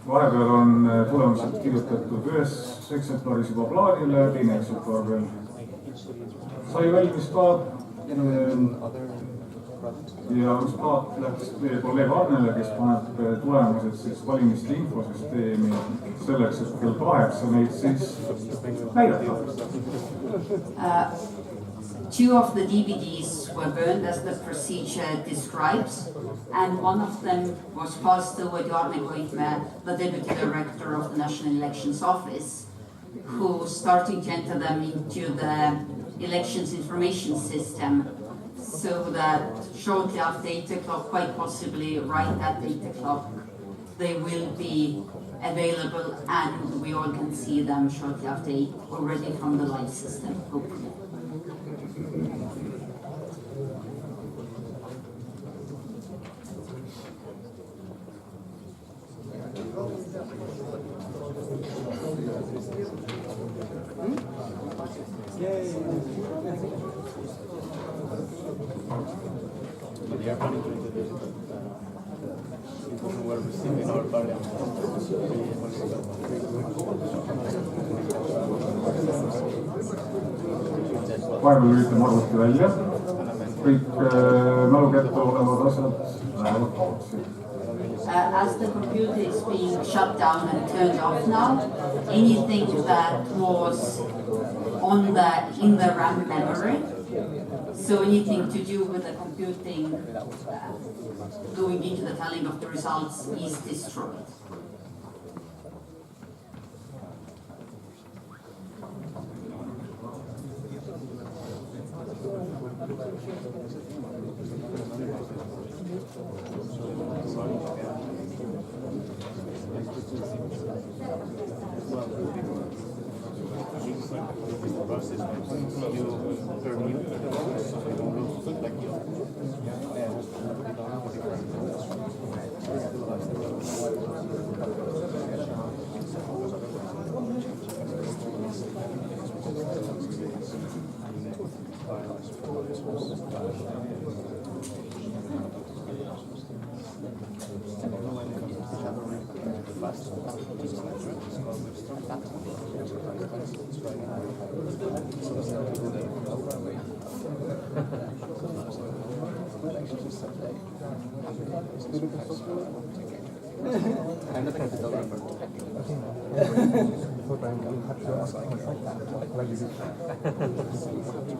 vahepeal on tulemused kirjutatud ühes eksemplaris juba plaanile, teine eksemplar veel sai valmis ka. Ja üks plaat läks meie kolleeg Arnele, kes paneb tulemused siis valimiste infosüsteemi selleks, et kell 8 neid siis näidata. Two of the DVDs were burned as the procedure describes, and one of them was passed over to Arne Koitmäe, the Deputy Director of the National Elections Office, who started to enter them into the elections information system, so that shortly after 8 o'clock, quite possibly right at 8 o'clock, they will be available and we all can see them shortly after 8 already from the live system, hopefully. Vahepeal lülitame arvuti välja, kõik mälu kätte olevad asjad lähevad kaotsi. As the computer is being shut down and turned off now, anything that was in the RAM memory, so anything to do with the computing going into the tallying of the results is destroyed.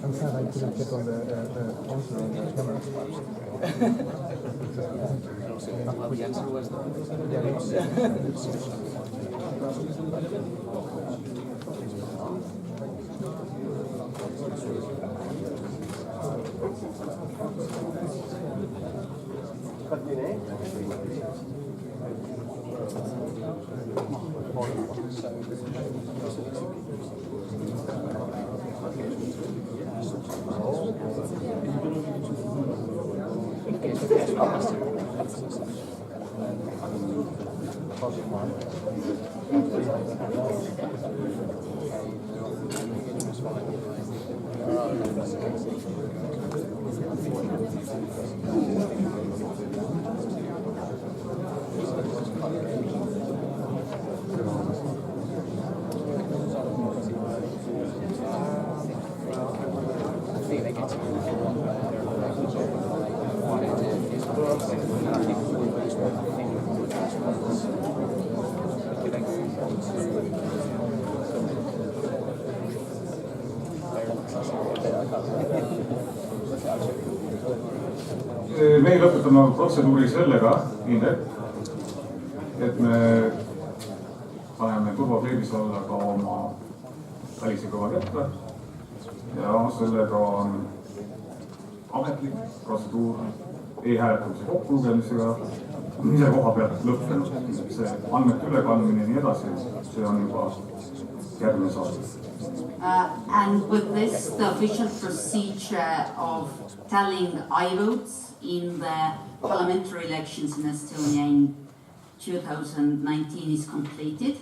I'm sad I couldn't get on the counter on the camera. The answer was Meie lõpetame protseduuri sellega, Indrek, et me paneme turvakleebis alla ka oma välise kõva kätte ja sellega on ametlik protseduur e-hääletamise kokkulugemisega ise koha pealt lõppenud. See andmete ülekandmine ja nii edasi, see on juba järgmine saade. And with this, the official procedure of tallying I-votes in the parliamentary elections in Estonia in 2019 is completed.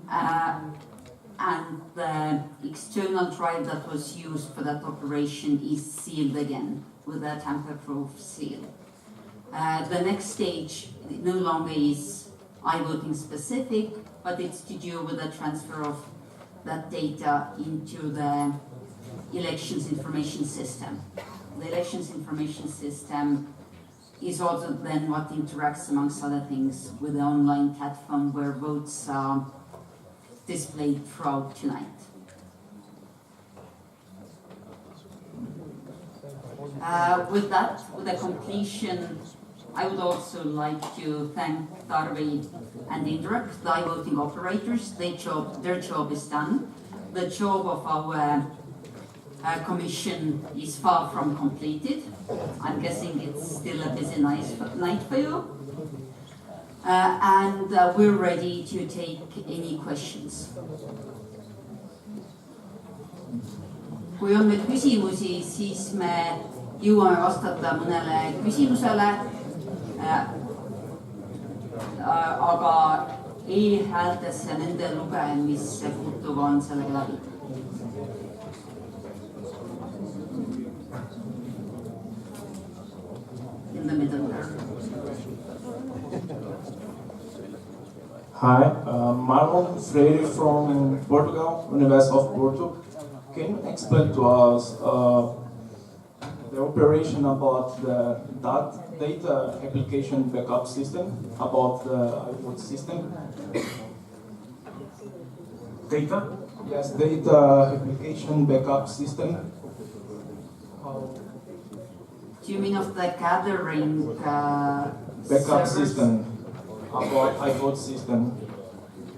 And the external drive that was used for that operation is sealed again with a tamper-proof seal. The next stage no longer is iVoting specific, but it's to do with the transfer of that data into the elections information system. The elections information system is also then what interacts, amongst other things, with the online platform where votes are displayed throughout tonight. With that, with the completion, I would also like to thank Tarvi and Indrek, the iVoting operators. Their job is done. The job of our commission is far from completed. I'm guessing it's still a busy night for you. And we're ready to take any questions. Kui on nüüd küsimusi, siis me jõuame vastata mõnele küsimusele, aga e-häältesse nende lugemisse puutuva on sellega läbi. In the middle there. Hi, Marlon Freire from Portugal, University of Porto. Can you explain to us the operation about the data application backup system, about the iVote system? Data? Yes, data application backup system. Do you mean of the gathering Backup servers? system, about iVote system.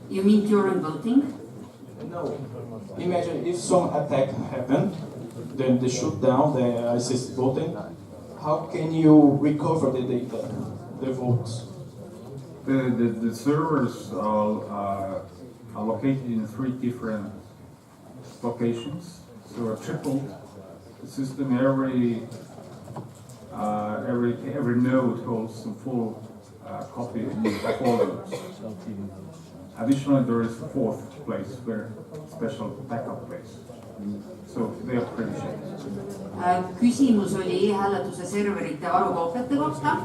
You mean during voting? No. Imagine if some attack happened, then they shut down the assist voting. How can you recover the data, the votes? The servers are located in 3 different locations. So a triple system, every node holds a full copy in the folders. Additionally, there is a 4th place where special backup place. So they are pretty shared. Küsimus oli e-hääletuse serverite varukoopiate kohta.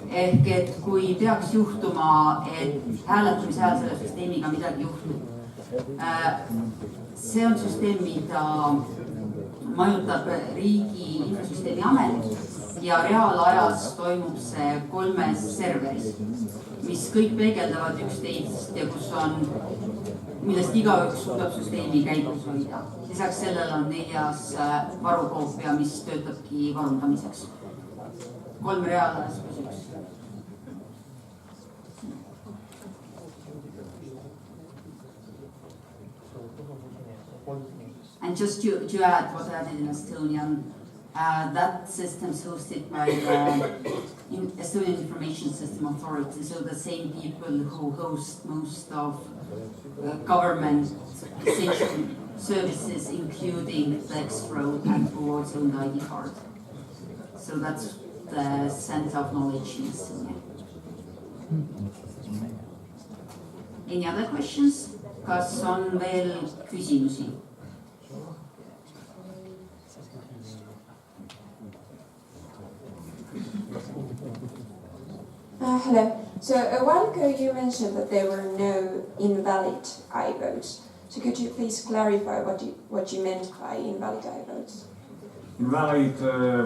Ehk et kui peaks juhtuma, et hääletamise ajal selle süsteemiga midagi juhtub. See on süsteem, mida majutab Riigi Infosüsteemi Amet ja reaalajas toimub see 3 serveris, mis kõik peegeldavad üksteist ja kus on, millest igaüks suudab süsteemi käigus hoida. Lisaks sellele on 4. varukoopia, mis töötabki varundamiseks. 3 reaalajas plus 1. And just to add what I did in Estonian, that system is hosted by the Estonian Information System Authority, so the same people who host most of government essential services, including the X-Road and who also own the ID card. So that's the center of knowledge in Estonia. Any other questions? Kas on veel küsimusi? Hello. So a while ago you mentioned that there were no invalid iVotes. So could you please clarify what you meant by invalid iVotes? Invalid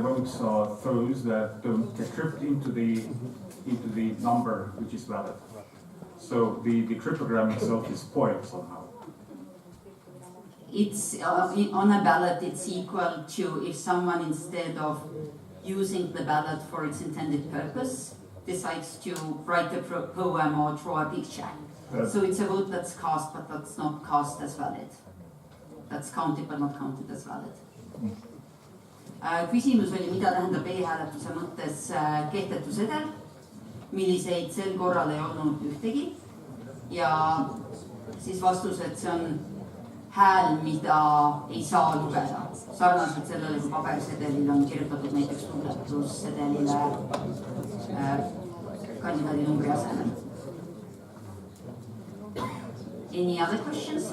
votes are those that don't decrypt into the number which is valid. So the cryptogram itself is spoiled somehow. It's on a ballot, it's equal to if someone, instead of using the ballot for its intended purpose, decides to write a poem or draw a picture. So it's a vote that's cast, but that's not cast as valid. That's counted, but not counted as valid. Küsimus oli, mida tähendab e-hääletuse mõttes kehtetu sedel, milliseid sel korral ei olnud ühtegi. Ja siis vastus, et see on hääl, mida ei saa lugeda. Sarnaselt sellele, kui pabersedelil on kirjutatud näiteks tunnetussedelile kandidaadi numbri asemel. Any other questions?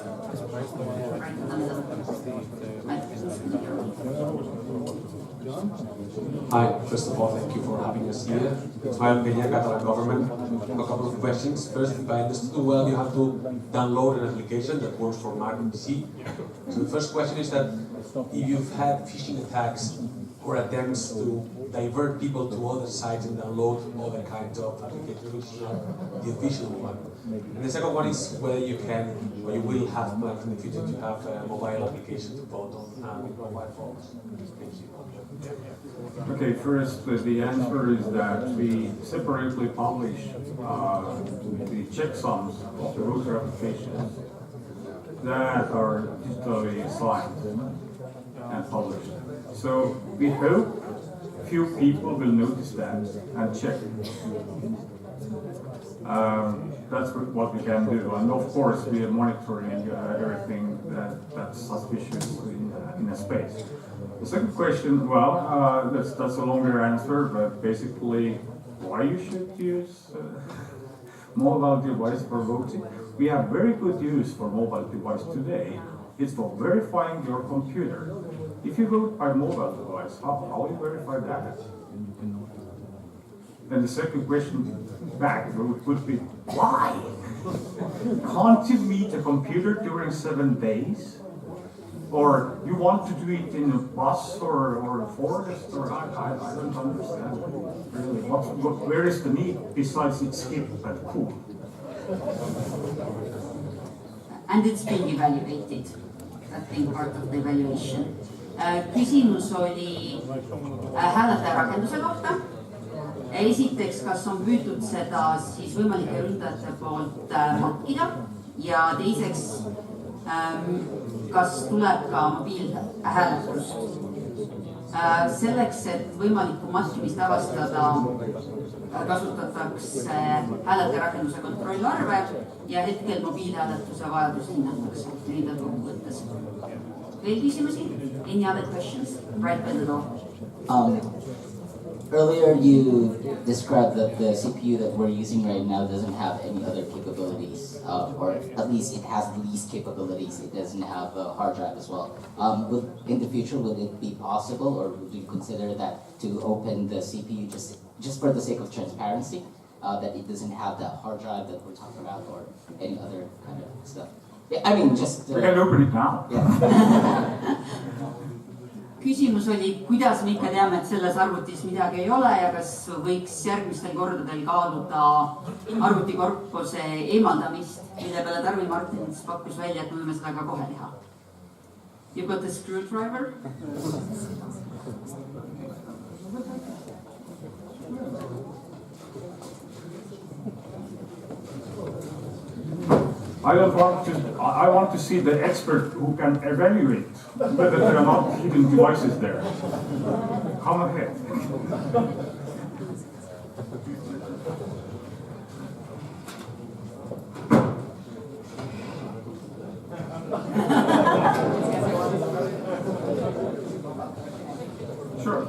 Hi, first of all, thank you for having us here. It's my opinion, Catalan government. A couple of questions. First, if I understood well, you have to download an application that works for Mac and PC. So the first question is that if you've had phishing attacks or attempts to divert people to other sites and download other kinds of applications, which is not the official one. And the second one is whether you can or you will have plans in the future to have a mobile application to vote on with mobile phones. Thank you. Okay, first, the answer is that we separately publish the checksums of the voter applications that are digitally signed and published. So we hope few people will notice that and check. That's what we can do, and of course we are monitoring everything that's suspicious in a space. The second question, well, that's a longer answer, but basically, why you should use mobile device for voting? We have very good use for mobile device today. It's for verifying your computer. If you vote by mobile device, how you verify that? Then the second question back would be, why? Can't you meet a computer during 7 days? Or you want to do it in a bus or a forest? Or I don't understand really. Where is the need besides it's hip and cool? And it's being evaluated. That's been part of the evaluation. Küsimus oli hääletaja rakenduse kohta. Esiteks, kas on püütud seda siis võimalike ründajate poolt makkida ja teiseks, kas tuleb ka mobiilhääletus. Selleks, et võimalikku maskimist avastada, kasutatakse hääletaja rakenduse kontrollarve ja hetkel mobiilhääletuse vajadus hinnatakse lühidalt kokkuvõttes. Veel küsimusi? Any other questions? Right by the door. Earlier you described that the CPU that we're using right now doesn't have any other capabilities, or at least it has the least capabilities. It doesn't have a hard drive as well. In the future, would it be possible, or would you consider that to open the CPU just for the sake of transparency, that it doesn't have that hard drive that we're talking about, or any other kind of stuff? Yeah, I mean, just... We can open it now. Yeah. Küsimus oli, kuidas me ikka teame, et selles arvutis midagi ei ole ja kas võiks järgmistel kordadel kaaluda arvutikorpuse eemaldamist, mille peale Tarvi Martins pakkus välja, et me võime seda ka kohe teha. You got the screwdriver? I want to see the expert who can evaluate whether there are not hidden devices there. Come ahead. Sure.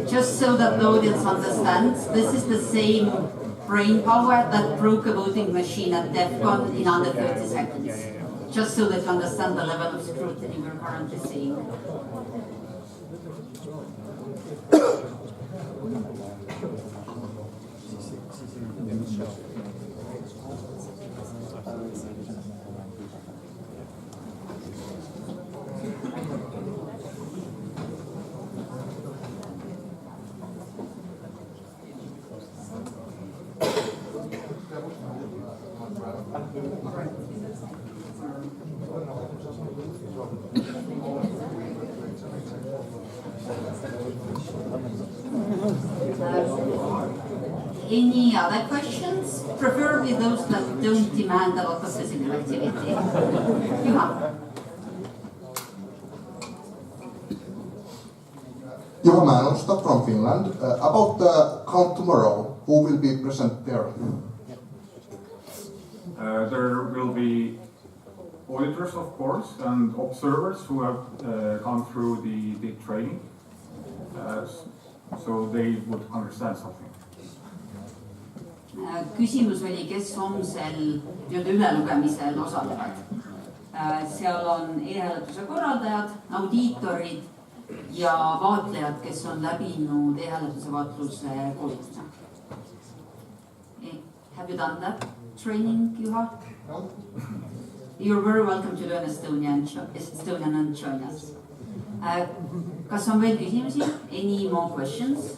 Just so that the audience understands, this is the same brain power that broke a voting machine at DEFCON in under 30 seconds. Just so that you understand the level of scrutiny we're currently seeing. Any other questions? Preferably those that don't demand a lot of physical activity. Juha. Juha Määnosta from Finland. About the count tomorrow, who will be present there? There will be auditors, of course, and observers who have gone through the training, so they would understand something. Küsimus oli, kes homsel ülelugemisel osalevad. Seal on e-hääletuse korraldajad, audiitorid ja vaatlejad, kes on läbinud e-hääletuse vaatluse koolituse. Have you done that training, Juha? No. You're very welcome to learn Estonian and join us. Kas on veel küsimusi? Any more questions?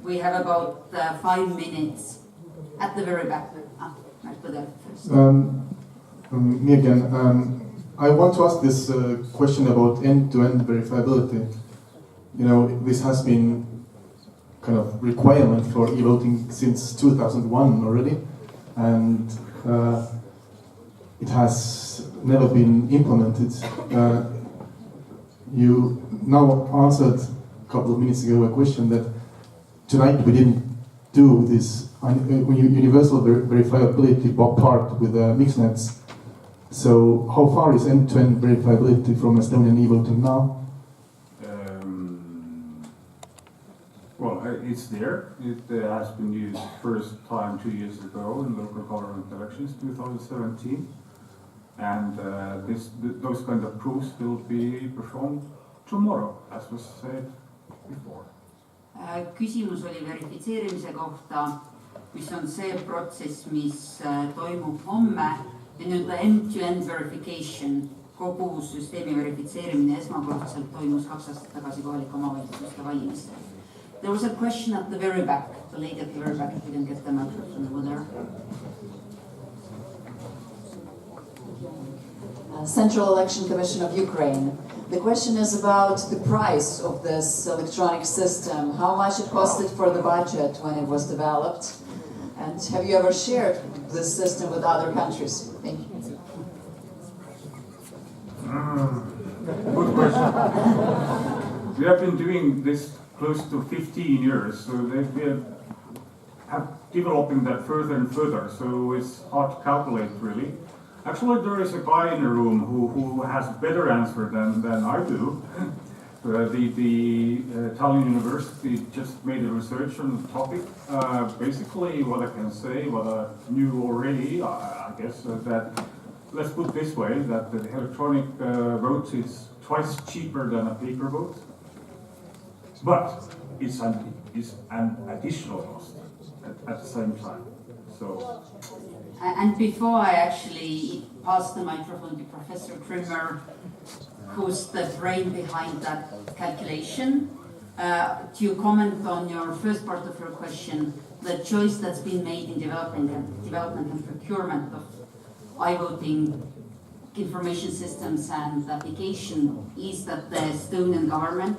We have about 5 minutes at the very back. Right, go there first. Me again. I want to ask this question about end-to-end verifiability. You know, this has been kind of requirement for e-voting since 2001 already, and it has never been implemented. You now answered a couple of minutes ago a question that tonight we didn't do this universal verifiability part with mixed nets. So how far is end-to-end verifiability from Estonian e-voting now? Well, it's there. It has been used first time 2 years ago in local government elections, 2017. And those kind of proofs will be performed tomorrow, as was said before. Küsimus oli verifitseerimise kohta, mis on see protsess, mis toimub homme. Ja nüüd end-to-end verification, kogu süsteemi verifitseerimine esmakordselt toimus 2 aastat tagasi kohalike omavalitsuste valimiste. There was a question at the very back, the lady at the very back, if we can get the microphone over there. Central Election Commission of Ukraine. The question is about the price of this electronic system, how much it costed for the budget when it was developed, and have you ever shared this system with other countries? Thank you. Good question. We have been doing this close to 15 years, so we have developing that further and further, so it's hard to calculate really. Actually, there is a guy in the room who has a better answer than I do. The Tallinn University just made a research on the topic. Basically, what I can say, what I knew already, I guess, that let's put it this way, that the electronic vote is twice cheaper than a paper vote, but it's an additional cost at the same time. So. And before I actually pass the microphone to Professor Krimmer, who's the brain behind that calculation, to comment on your first part of your question, the choice that's been made in development and procurement of iVoting information systems and application is that the Estonian government,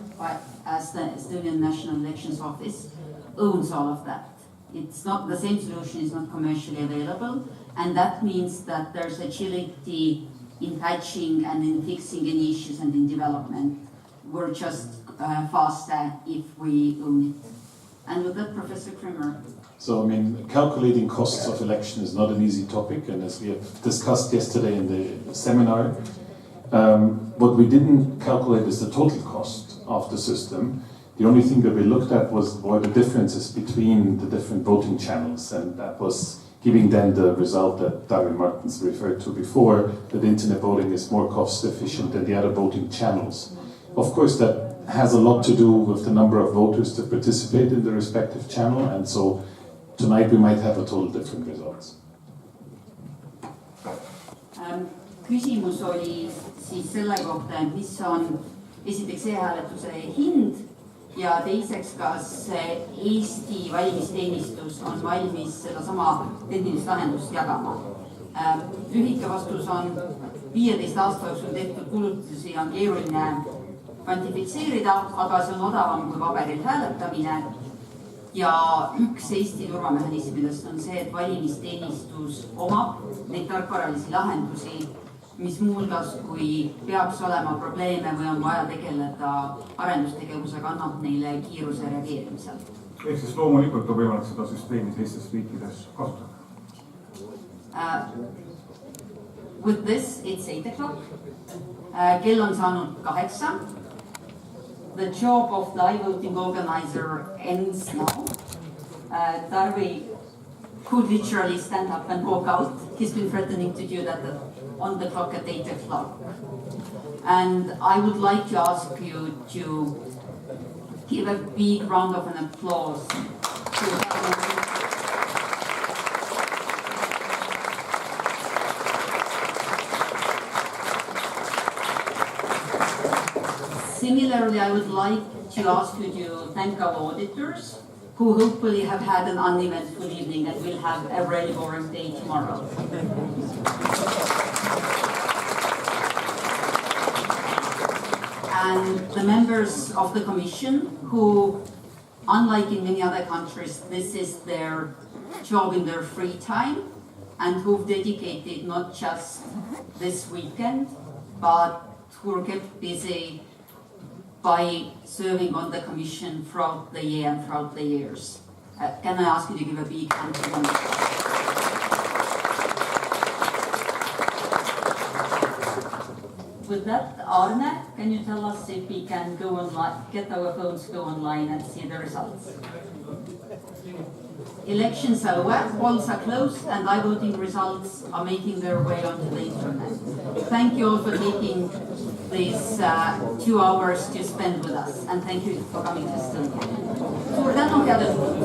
as the Estonian National Elections Office, owns all of that. It's not, the same solution is not commercially available, and that means that there's agility in patching and in fixing any issues and in development. We're just faster if we own it. And with that, Professor Krimmer. So, I mean, calculating costs of election is not an easy topic, and as we have discussed yesterday in the seminar, what we didn't calculate is the total cost of the system. The only thing that we looked at were the differences between the different voting channels, and that was giving then the result that Darren Martins referred to before, that internet voting is more cost efficient than the other voting channels. Of course, that has a lot to do with the number of voters that participate in the respective channel, and so tonight we might have a total different results. Küsimus oli siis selle kohta, mis on esiteks e-hääletuse hind ja teiseks, kas Eesti valimisteenistus on valmis sedasama tehnilist lahendust jagama. Lühike vastus on 15 aasta jooksul tehtud kulutusi on keeruline kvantifitseerida, aga see on odavam kui paberil hääletamine. Ja üks Eesti turvamehhanismidest on see, et valimisteenistus omab neid tarkvaralisi lahendusi, mis muuhulgas, kui peaks olema probleeme või on vaja tegeleda arendustegevusega, annab neile kiiruse reageerimisel. Ehk siis loomulikult on võimalik seda süsteemi teistes riikides kasutada. With this, it's 8 o'clock. Kell on saanud 8. The job of the iVoting organizer ends now. Tarvi could literally stand up and walk out. He's been threatening to do that on the clock at 8 o'clock. And I would like to ask you to give a big round of an applause to Similarly, I would like to ask you to thank our auditors, who hopefully have had an uneventful evening and will have a really boring day tomorrow. And the members of the Commission, who, unlike in many other countries, this is their job in their free time, and who've dedicated not just this weekend, but who are kept busy by serving on the Commission throughout the year and throughout the years. Can I ask you to give a big hand to them? With that, Arne, can you tell us if we can go online, get our phones to go online and see the results? Elections are over, polls are closed, and iVoting results are making their way onto the internet. Thank you all for taking these 2 hours to spend with us, and thank you for coming to Estonia. Suur tänu, head õhtut!